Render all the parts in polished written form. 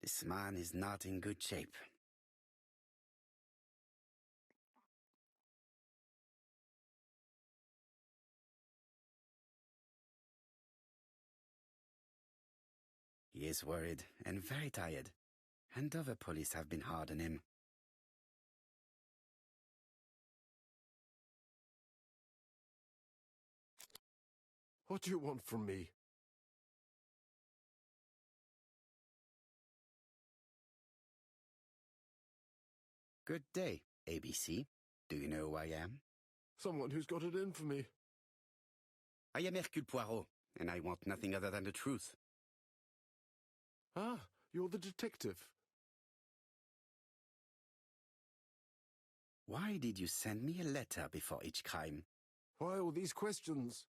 This man is not in good shape. He is worried and very tired, and other police have been hard on him. What do you want from me? Good day, ABC. Do you know who I am? Someone who's got it in for me. I am Hercule Poirot, and I want nothing other than the truth. Ah, you're the detective. Why did you send me a letter before each crime? Why all these questions?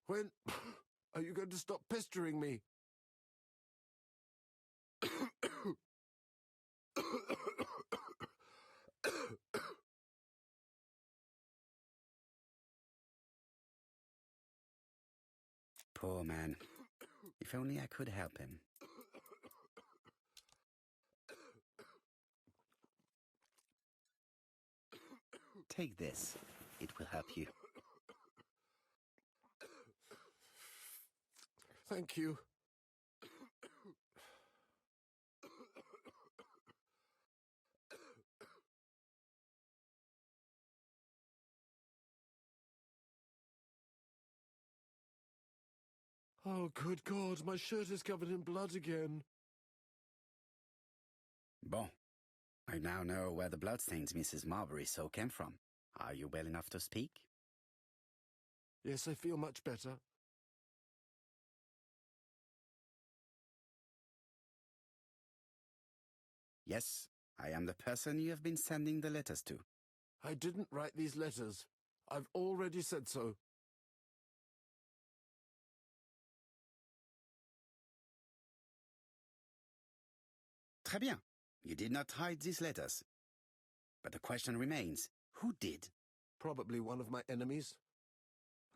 When are you going to stop pestering me? Poor man. If only I could help him. Take this. It will help you. Thank you. Oh, good God, my shirt is covered in blood again. Bon. I now know where the bloodstains Mrs. Marbury saw came from. Are you well enough to speak? Yes, I feel much better. Yes, I am the person you have been sending the letters to. I didn't write these letters. I've already said so. Très bien. You did not hide these letters. But the question remains, who did? Probably one of my enemies.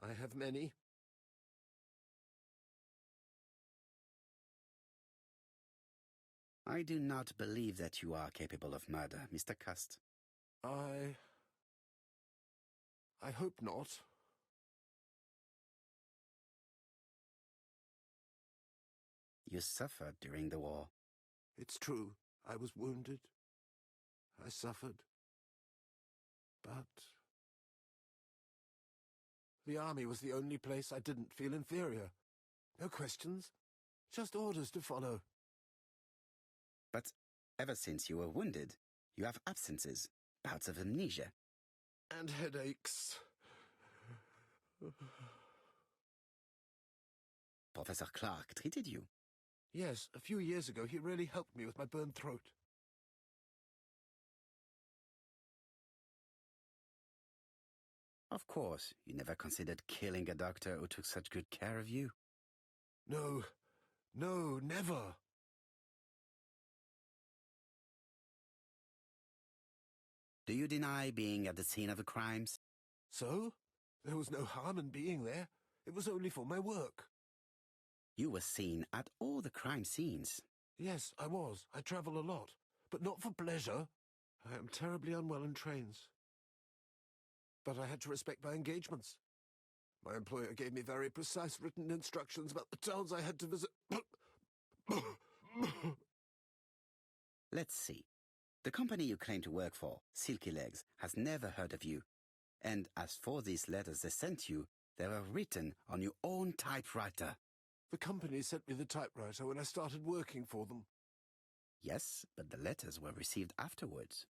I have many. I do not believe that you are capable of murder, Mr. Cust. I hope not. You suffered during the war. It's true. I was wounded. I suffered. But the army was the only place I didn't feel inferior. No questions. Just orders to follow. But ever since you were wounded, you have absences, bouts of amnesia. And headaches. Professor Clark treated you. Yes, a few years ago he really helped me with my burned throat. Of course, you never considered killing a doctor who took such good care of you. No, never. Do you deny being at the scene of the crimes? So? There was no harm in being there. It was only for my work. You were seen at all the crime scenes. Yes, I was. I travel a lot, but not for pleasure. I am terribly unwell in trains. But I had to respect my engagements. My employer gave me very precise written instructions about the towns I had to visit. Let's see. The company you claim to work for, Silky Legs, has never heard of you. And as for these letters they sent you, they were written on your own typewriter. The company sent me the typewriter when I started working for them. Yes, but the letters were received afterwards.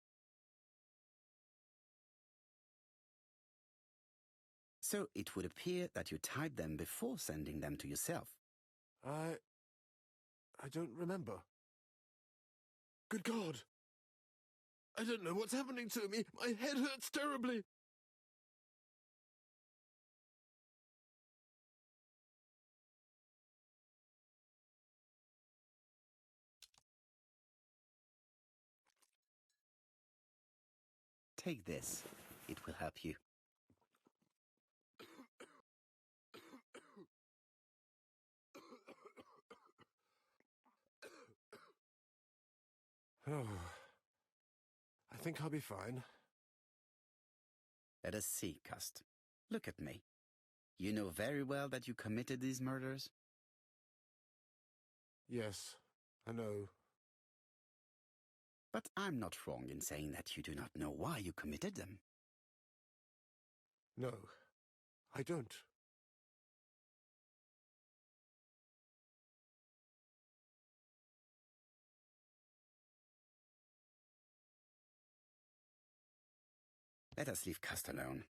So it would appear that you typed them before sending them to yourself. I don't remember. Good God! I don't know what's happening to me. My head hurts terribly. Take this. It will help you. Oh, I think I'll be fine. Let us see, Cust. Look at me. You know very well that you committed these murders? Yes, I know. But I'm not wrong in saying that you do not know why you committed them. No, I don't. Let us leave Cust alone.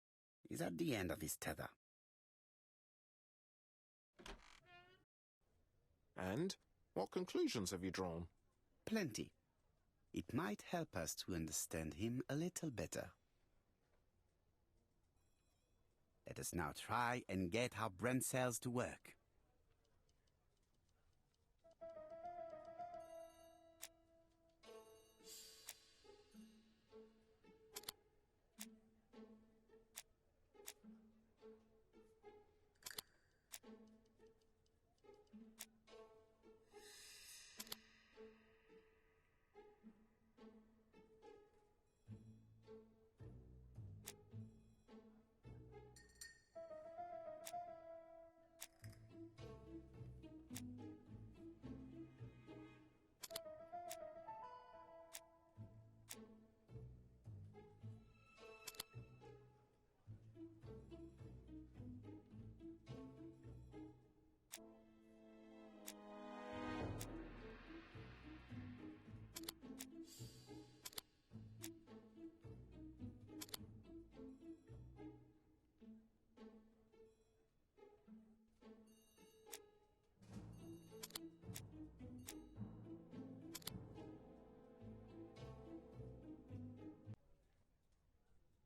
He's at the end of his tether. And what conclusions have you drawn? Plenty. It might help us to understand him a little better. Let us now try and get our brain cells to work.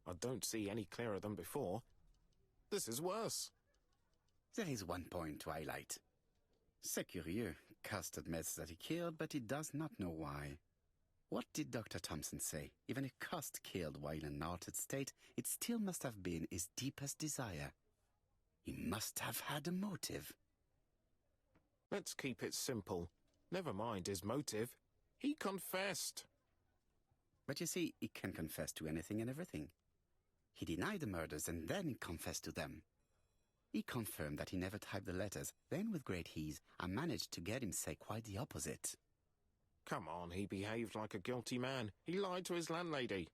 I don't see any clearer than before. This is worse. There is one point to highlight. C'est curieux. Cust admits that he killed, but he does not know why. What did Dr. Thompson say? Even if Cust killed while in an altered state, it still must have been his deepest desire. He must have had a motive. Let's keep it simple. Never mind his motive. He confessed. But you see, he can confess to anything and everything. He denied the murders and then he confessed to them. He confirmed that he never typed the letters, then with great ease, I managed to get him say quite the opposite. Come on, he behaved like a guilty man. He lied to his landlady.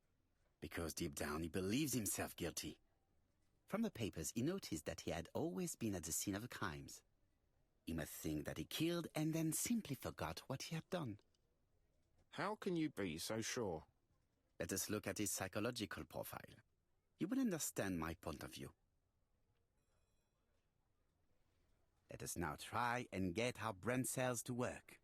Because deep down he believes himself guilty. From the papers he noticed that he had always been at the scene of the crimes. He must think that he killed and then simply forgot what he had done. How can you be so sure? Let us look at his psychological profile. You will understand my point of view. Let us now try and get our brain cells to work.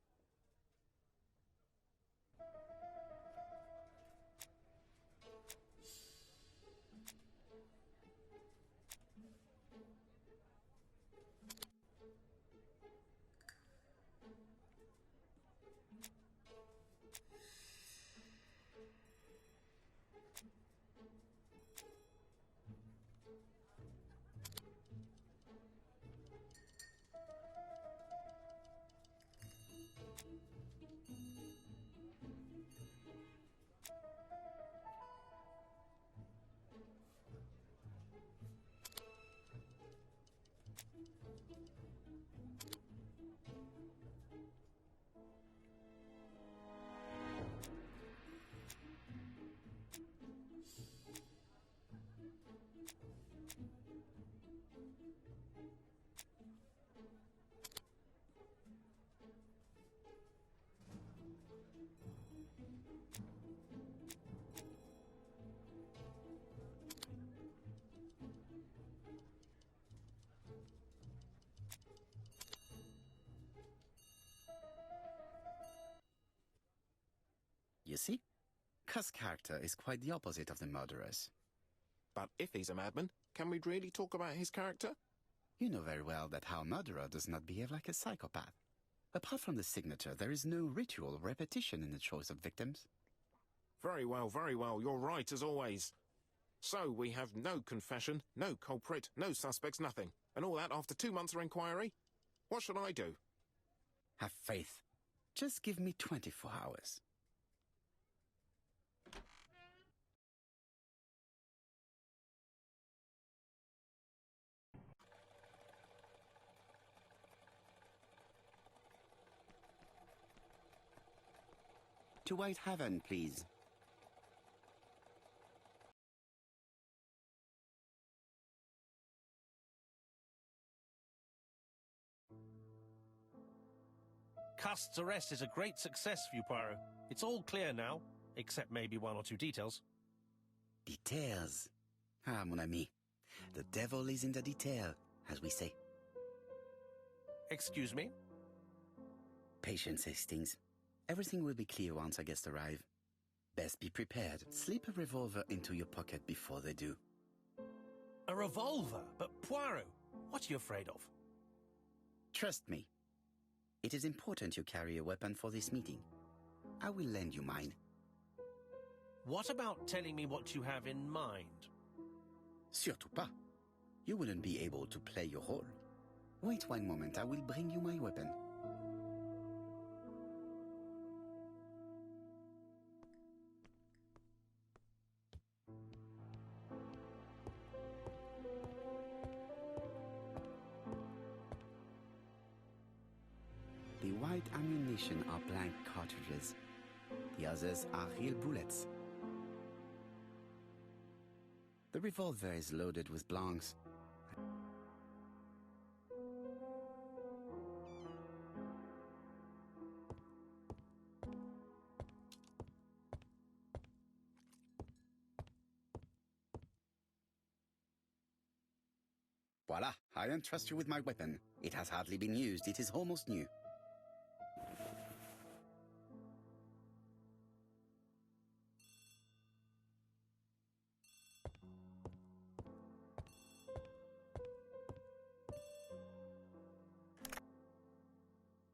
You see, Cust's character is quite the opposite of the murderer's. But if he's a madman, can we really talk about his character? You know very well that our murderer does not behave like a psychopath. Apart from the signature, there is no ritual or repetition in the choice of victims. Very well, you're right as always. So we have no confession, no culprit, no suspects, nothing. And all that after 2 months of inquiry? What should I do? Have faith. Just give me 24 hours. To Whitehaven, please. Cust's arrest is a great success for you, Poirot. It's all clear now, except maybe one or two details. Details. Ah, mon ami. The devil is in the detail, as we say. Excuse me? Patience, Hastings. Everything will be clear once our guests arrive. Best be prepared. Slip a revolver into your pocket before they do. A revolver? But Poirot, what are you afraid of? Trust me. It is important you carry a weapon for this meeting. I will lend you mine. What about telling me what you have in mind? Surtout pas. You wouldn't be able to play your role. Wait one moment, I will bring you my weapon. The white ammunition are blank cartridges. The others are real bullets. The revolver is loaded with blancs. Voila, I entrust you with my weapon. It has hardly been used, it is almost new.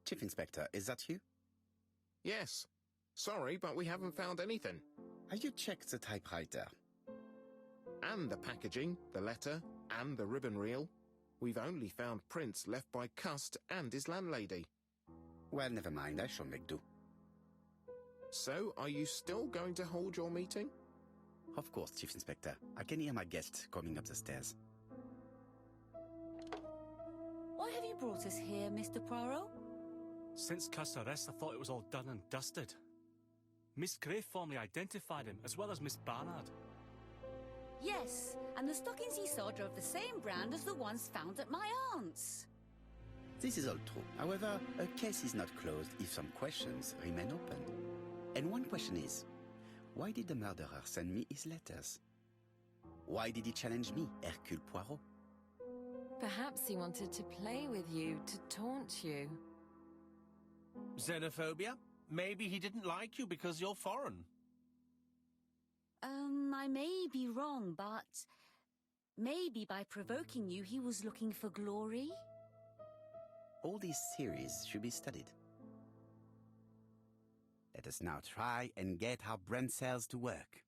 Chief Inspector, is that you? Yes. Sorry, but we haven't found anything. Have you checked the typewriter? And the packaging, the letter, and the ribbon reel. We've only found prints left by Cust and his landlady. Well, never mind, I shall make do. So, are you still going to hold your meeting? Of course, Chief Inspector. I can hear my guest coming up the stairs. Why have you brought us here, Mr. Poirot? Since Cust's arrest, I thought it was all done and dusted. Miss Gray formally identified him, as well as Miss Barnard. Yes, and the stockings he sold are of the same brand as the ones found at my aunt's. This is all true. However, a case is not closed if some questions remain open. And one question is, why did the murderer send me his letters? Why did he challenge me, Hercule Poirot? Perhaps he wanted to play with you, to taunt you. Xenophobia? Maybe he didn't like you because you're foreign. I may be wrong, but maybe by provoking you, he was looking for glory? All these theories should be studied. Let us now try and get our brain cells to work.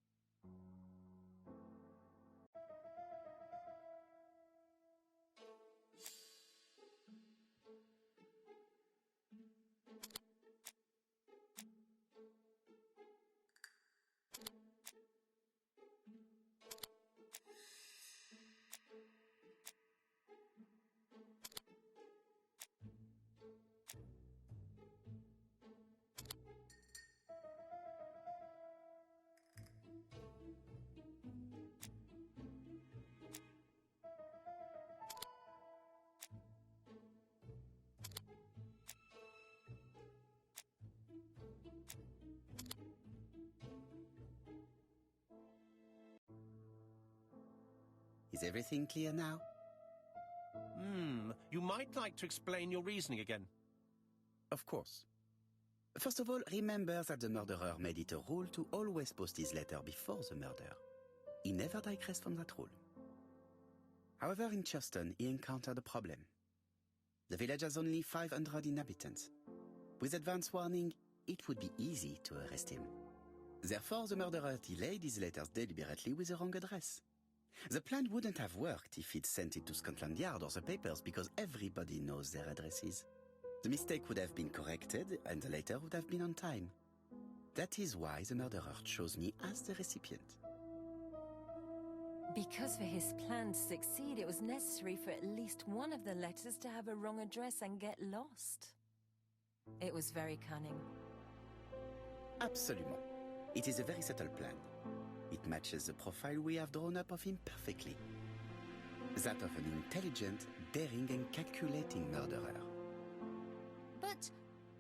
Is everything clear now? You might like to explain your reasoning again. Of course. First of all, remember that the murderer made it a rule to always post his letter before the murder. He never digressed from that rule. However, in Churston, he encountered a problem. The village has only 500 inhabitants. With advance warning, it would be easy to arrest him. Therefore, the murderer delayed his letters deliberately with the wrong address. The plan wouldn't have worked if he'd sent it to Scotland Yard or the papers because everybody knows their addresses. The mistake would have been corrected and the letter would have been on time. That is why the murderer chose me as the recipient. Because for his plan to succeed, it was necessary for at least one of the letters to have a wrong address and get lost. It was very cunning. Absolument. It is a very subtle plan. It matches the profile we have drawn up of him perfectly. That of an intelligent, daring and calculating murderer. But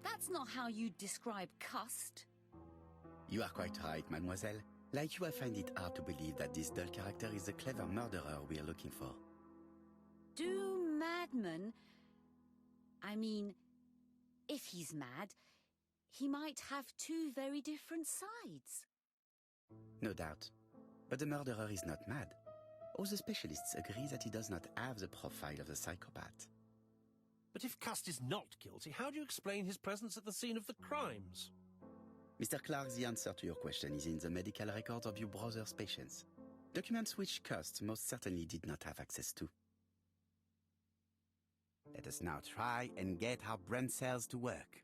that's not how you describe Cust. You are quite right, mademoiselle. Like you, I find it hard to believe that this dull character is the clever murderer we are looking for. Do madmen... I mean, if he's mad, he might have two very different sides. No doubt. But the murderer is not mad. All the specialists agree that he does not have the profile of the psychopath. But if Cust is not guilty, how do you explain his presence at the scene of the crimes? Mr. Clark, the answer to your question is in the medical records of your brother's patients. Documents which Cust most certainly did not have access to. Let us now try and get our brain cells to work.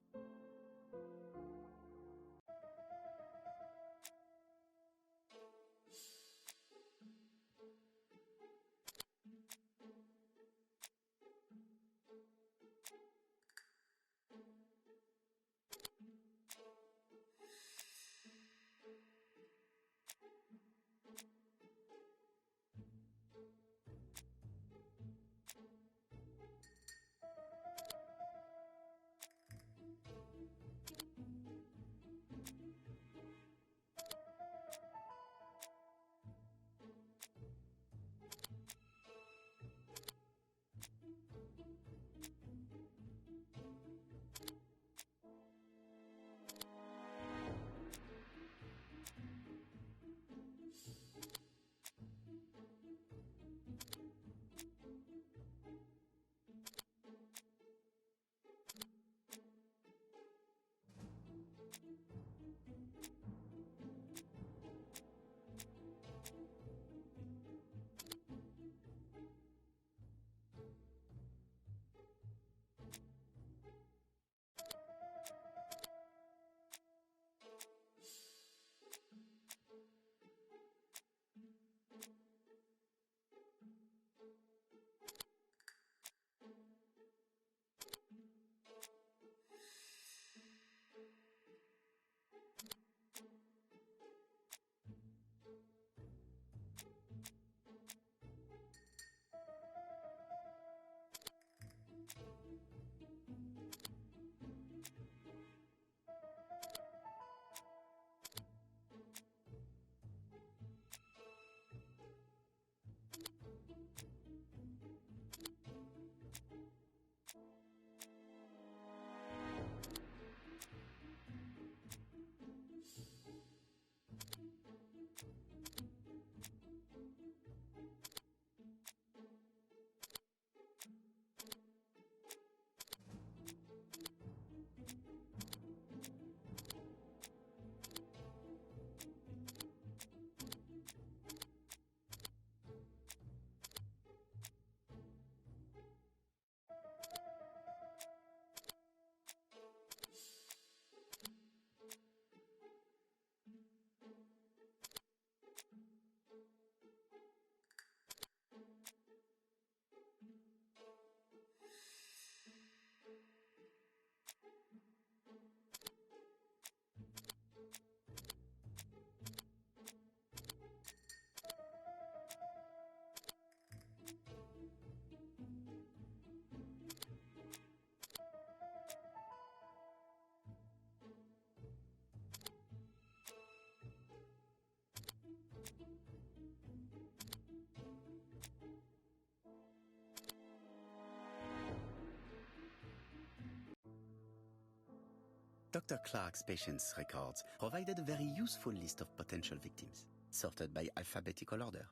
Dr. Clark's patients' records provided a very useful list of potential victims, sorted by alphabetical order.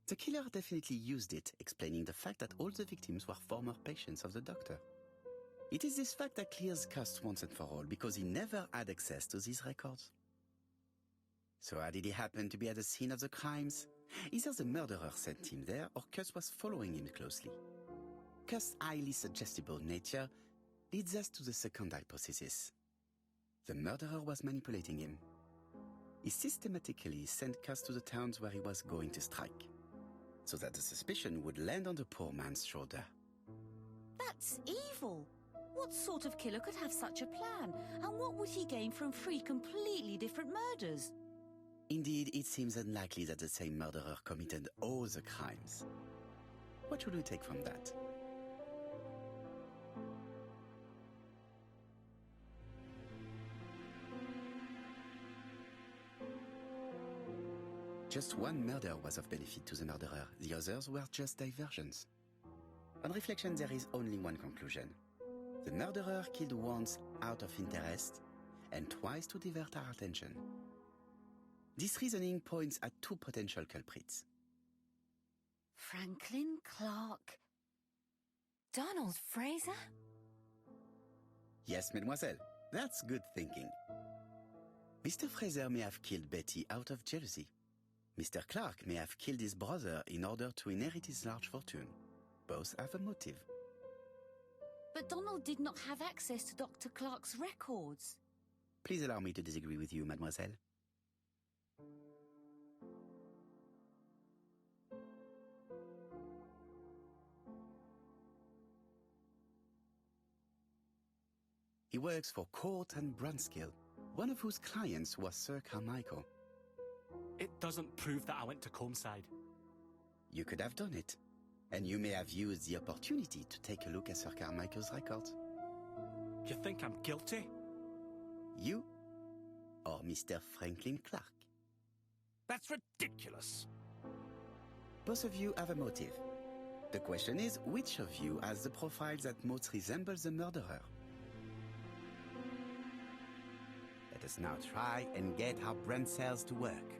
The killer definitely used it, explaining the fact that all the victims were former patients of the doctor. It is this fact that clears Cust once and for all, because he never had access to these records. So how did he happen to be at the scene of the crimes? Either the murderer sent him there, or Cust was following him closely. Cust's highly suggestible nature leads us to the second hypothesis. The murderer was manipulating him. He systematically sent Cust to the towns where he was going to strike, so that the suspicion would land on the poor man's shoulder. That's evil. What sort of killer could have such a plan? And what would he gain from 3 completely different murders? Indeed, it seems unlikely that the same murderer committed all the crimes. What should we take from that? Just one murder was of benefit to the murderer. The others were just diversions. On reflection, there is only one conclusion. The murderer killed once out of interest and twice to divert our attention. This reasoning points at 2 potential culprits. Franklin Clark. Donald Fraser? Yes, mademoiselle. That's good thinking. Mr. Fraser may have killed Betty out of jealousy. Mr. Clark may have killed his brother in order to inherit his large fortune. Both have a motive. But Donald did not have access to Dr. Clark's records. Please allow me to disagree with you, mademoiselle. He works for Court and Brunskill, one of whose clients was Sir Carmichael. It doesn't prove that I went to Comeside. You could have done it, and you may have used the opportunity to take a look at Sir Carmichael's records. You think I'm guilty? You or Mr. Franklin Clark? That's ridiculous. Both of you have a motive. The question is, which of you has the profile that most resembles the murderer? Let us now try and get our brain cells to work.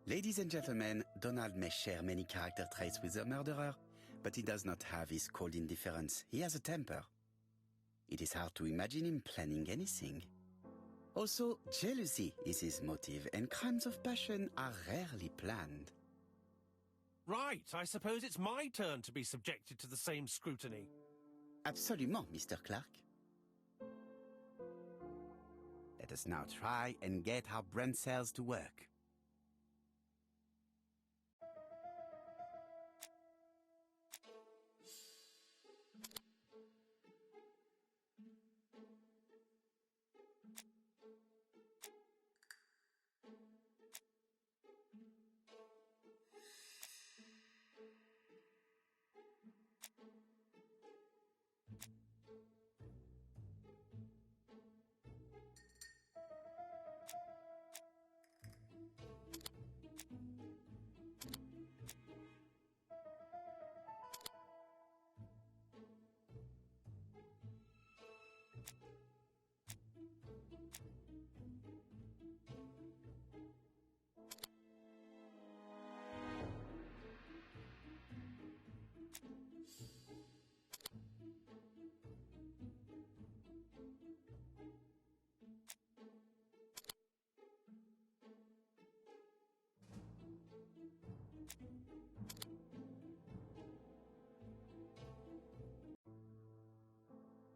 Ladies and gentlemen, Donald may share many character traits with the murderer, but he does not have his cold indifference. He has a temper. It is hard to imagine him planning anything. Also, jealousy is his motive, and crimes of passion are rarely planned. Right, I suppose it's my turn to be subjected to the same scrutiny. Absolument, Mr. Clark. Let us now try and get our brain cells to work.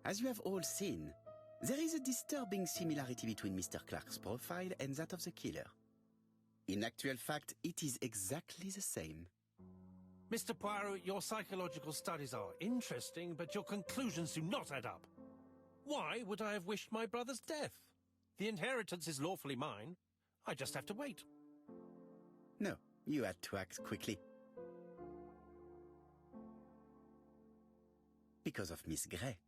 As you have all seen, there is a disturbing similarity between Mr. Clark's profile and that of the killer. In actual fact, it is exactly the same. Mr. Poirot, your psychological studies are interesting, but your conclusions do not add up. Why would I have wished my brother's death? The inheritance is lawfully mine. I just have to wait. No, you had to act quickly. Because of Miss Grey.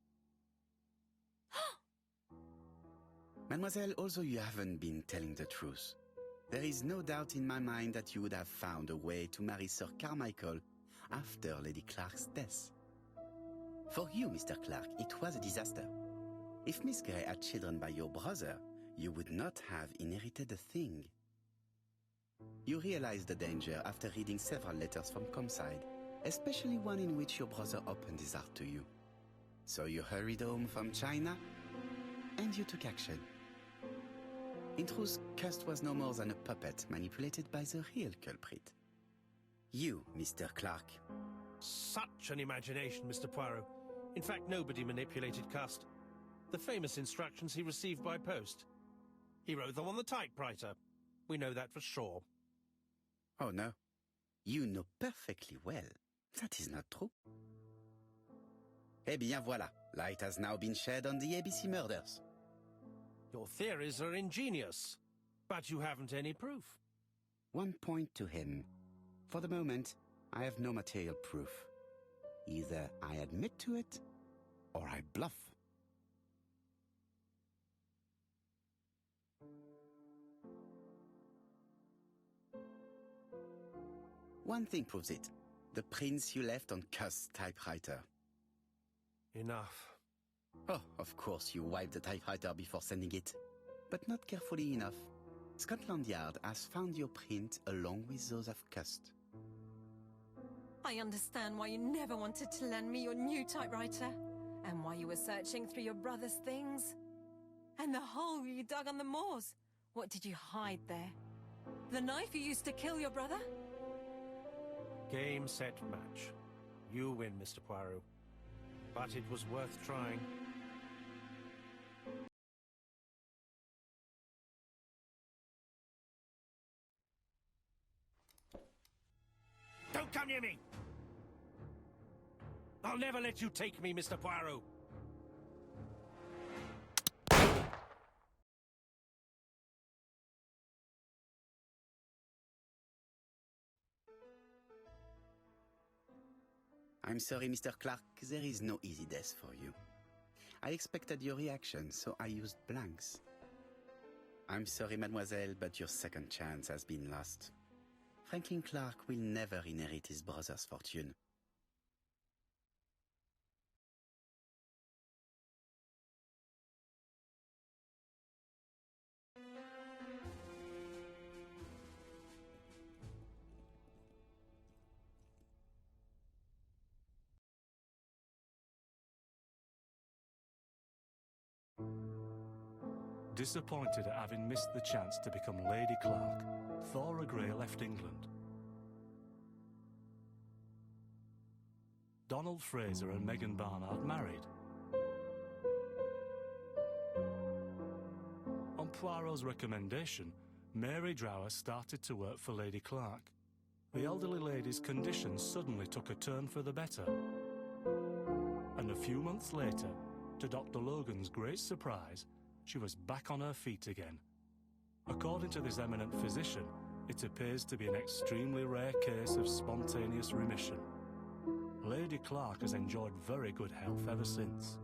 Mademoiselle, although you haven't been telling the truth, there is no doubt in my mind that you would have found a way to marry Sir Carmichael after Lady Clark's death. For you, Mr. Clark, it was a disaster. If Miss Grey had children by your brother, you would not have inherited a thing. You realized the danger after reading several letters from Comside, especially one in which your brother opened his heart to you. So you hurried home from China, and you took action. In truth, Cust was no more than a puppet manipulated by the real culprit. You, Mr. Clark. Such an imagination, Mr. Poirot. In fact, nobody manipulated Cust. The famous instructions he received by post. He wrote them on the typewriter. We know that for sure. Oh no. You know perfectly well. That is not true. Eh bien voilà. Light has now been shed on the ABC murders. Your theories are ingenious, but you haven't any proof. One point to him. For the moment, I have no material proof. Either I admit to it, or I bluff. One thing proves it. The prints you left on Cust's typewriter. Enough. Oh, of course you wiped the typewriter before sending it. But not carefully enough. Scotland Yard has found your print along with those of Cust. I understand why you never wanted to lend me your new typewriter, and why you were searching through your brother's things. And the hole you dug on the moors. What did you hide there? The knife you used to kill your brother? Game, set, match. You win, Mr. Poirot. But it was worth trying. Don't come near me! I'll never let you take me, Mr. Poirot! I'm sorry, Mr. Clark, there is no easy death for you. I expected your reaction, so I used blanks. I'm sorry, mademoiselle, but your second chance has been lost. Franklin Clark will never inherit his brother's fortune. Disappointed at having missed the chance to become Lady Clark, Thora Grey left England. Donald Fraser and Megan Barnard married. On Poirot's recommendation, Mary Drower started to work for Lady Clark. The elderly lady's condition suddenly took a turn for the better. And a few months later, to Dr. Logan's great surprise, she was back on her feet again. According to this eminent physician, it appears to be an extremely rare case of spontaneous remission. Lady Clark has enjoyed very good health ever since.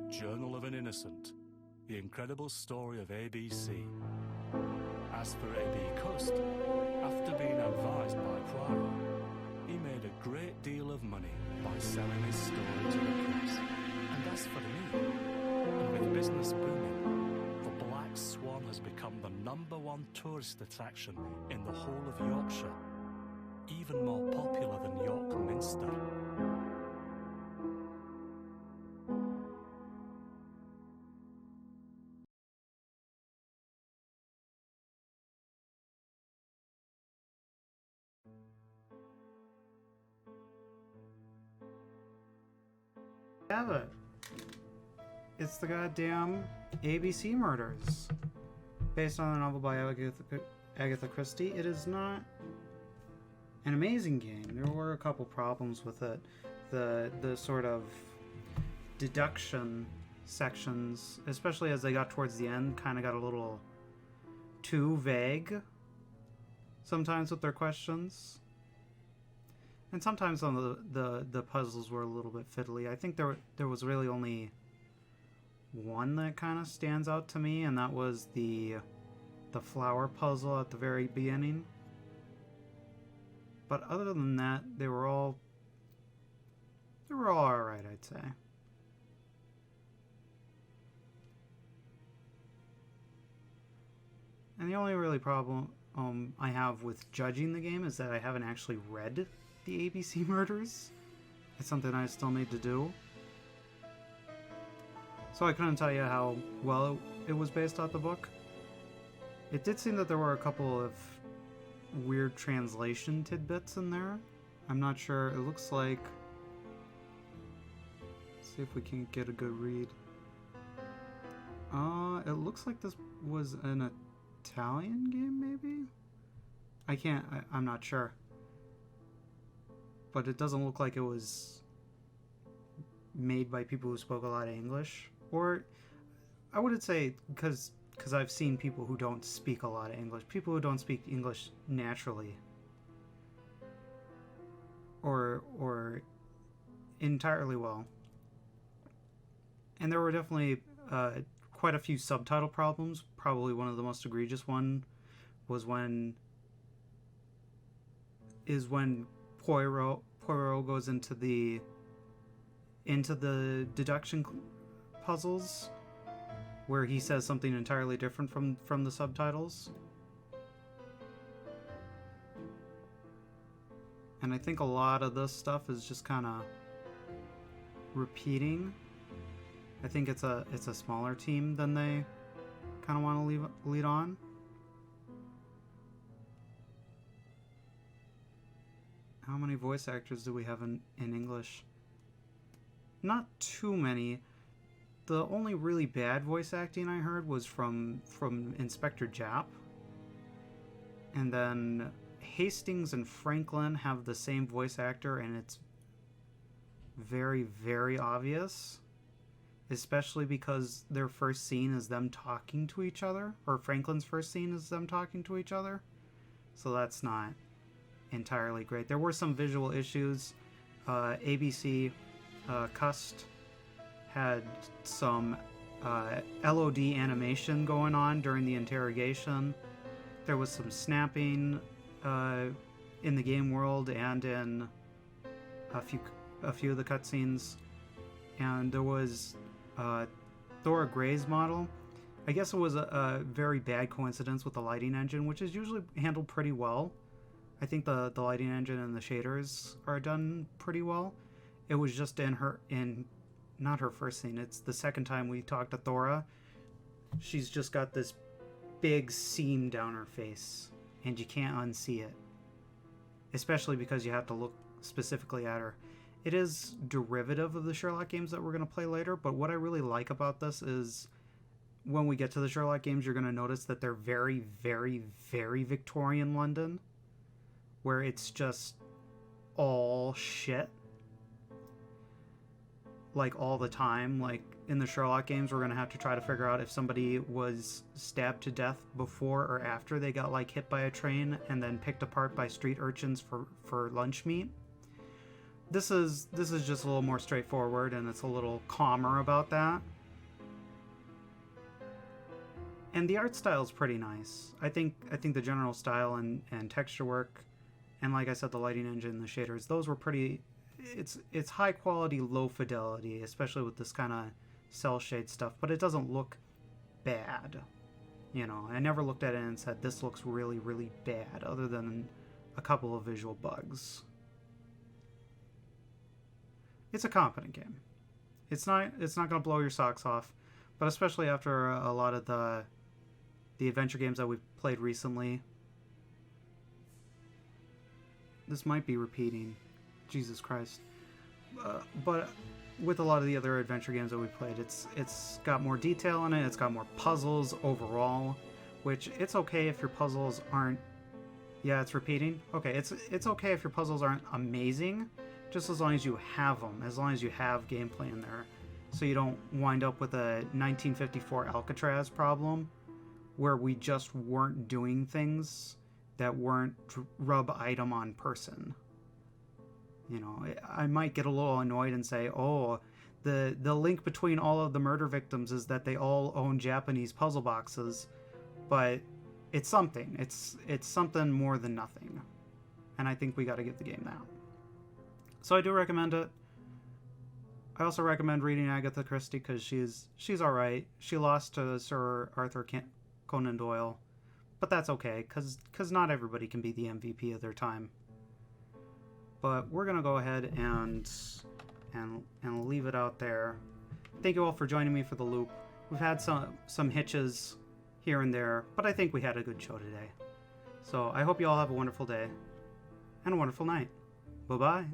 Journal of an Innocent, the incredible story of ABC. As for A.B. Cust, after being advised by Poirot, he made a great deal of money by selling his story to the press. And as for me, and with business booming, the Black Swan has become the #1 tourist attraction in the whole of Yorkshire, even more popular than York Minster. Have it. It's the goddamn ABC Murders. Based on a novel by Agatha Christie. It is not an amazing game. There were a couple problems with it. The sort of deduction sections, especially as they got towards the end, kind of got a little too vague sometimes with their questions. And sometimes some of the puzzles were a little bit fiddly. I think there was really only one that kind of stands out to me, and that was the flower puzzle at the very beginning. But other than that, they were all alright, I'd say. And the only really problem I have with judging the game is that I haven't actually read the ABC Murders. It's something I still need to do. So I couldn't tell you how well it was based off the book. It did seem that there were a couple of weird translation tidbits in there. I'm not sure. It looks like... Let's see if we can get a good read. It looks like this was an Italian game, maybe? I'm not sure. But it doesn't look like it was made by people who spoke a lot of English. Or, I wouldn't say, because I've seen people who don't speak a lot of English. People who don't speak English naturally. Or entirely well. And there were definitely quite a few subtitle problems. Probably one of the most egregious one was when Poirot goes into the deduction puzzles, where he says something entirely different from the subtitles. And I think a lot of this stuff is just kind of repeating. I think it's a smaller team than they kind of want to lead on. How many voice actors do we have in English? Not too many. The only really bad voice acting I heard was from Inspector Japp. And then Hastings and Franklin have the same voice actor, and it's very, very obvious. Especially because their first scene is them talking to each other. Or Franklin's first scene is them talking to each other. So that's not entirely great. There were some visual issues. ABC Cust had some LOD animation going on during the interrogation. There was some snapping in the game world and in a few of the cutscenes. And there was Thora Gray's model. I guess it was a very bad coincidence with the lighting engine, which is usually handled pretty well. I think the lighting engine and the shaders are done pretty well. It was just not her first scene. It's the second time we talked to Thora. She's just got this big seam down her face, and you can't unsee it. Especially because you have to look specifically at her. It is derivative of the Sherlock games that we're going to play later, but what I really like about this is when we get to the Sherlock games, you're going to notice that they're very, very, very Victorian London, where it's just all shit. Like, all the time. Like, in the Sherlock games, we're going to have to try to figure out if somebody was stabbed to death before or after they got, like, hit by a train and then picked apart by street urchins for lunch meat. This is just a little more straightforward, and it's a little calmer about that. And the art style is pretty nice. I think the general style and texture work, and like I said, the lighting engine, the shaders, those were pretty... It's high quality, low fidelity, especially with this kind of cell shade stuff, but it doesn't look bad. You know, I never looked at it and said, this looks really, really bad, other than a couple of visual bugs. It's a competent game. It's not going to blow your socks off, but especially after a lot of the adventure games that we've played recently, this might be repeating. Jesus Christ. But with a lot of the other adventure games that we've played, it's got more detail in it, it's got more puzzles overall, which it's okay if your puzzles aren't... Yeah, it's repeating? Okay, it's okay if your puzzles aren't amazing, just as long as you have them, as long as you have gameplay in there. so you don't wind up with a 1954 Alcatraz problem where we just weren't doing things that weren't rub item on person. You know, I might get a little annoyed and say, oh, the link between all of the murder victims is that they all own Japanese puzzle boxes, but it's something. It's something more than nothing. And I think we got to give the game that. So I do recommend it. I also recommend reading Agatha Christie because she's all right. She lost to Sir Arthur Conan Doyle, but that's okay because not everybody can be the MVP of their time. But we're gonna go ahead and leave it out there. Thank you all for joining me for the loop. We've had some hitches here and there, but I think we had a good show today. So I hope you all have a wonderful day and a wonderful night. Bye-bye.